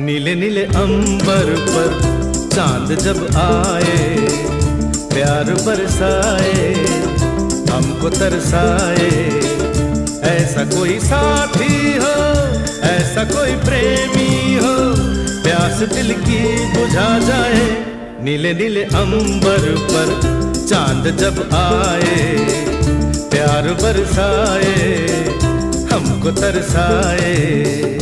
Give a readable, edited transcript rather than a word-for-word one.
नीले नीले अंबर पर चांद जब आए, प्यार बरसाए हमको तरसाए। ऐसा कोई साथी हो, ऐसा कोई प्रेमी हो, प्यास दिल की बुझा जाए। नीले नीले अंबर पर चांद जब आए, प्यार बरसाए हमको तरसाए।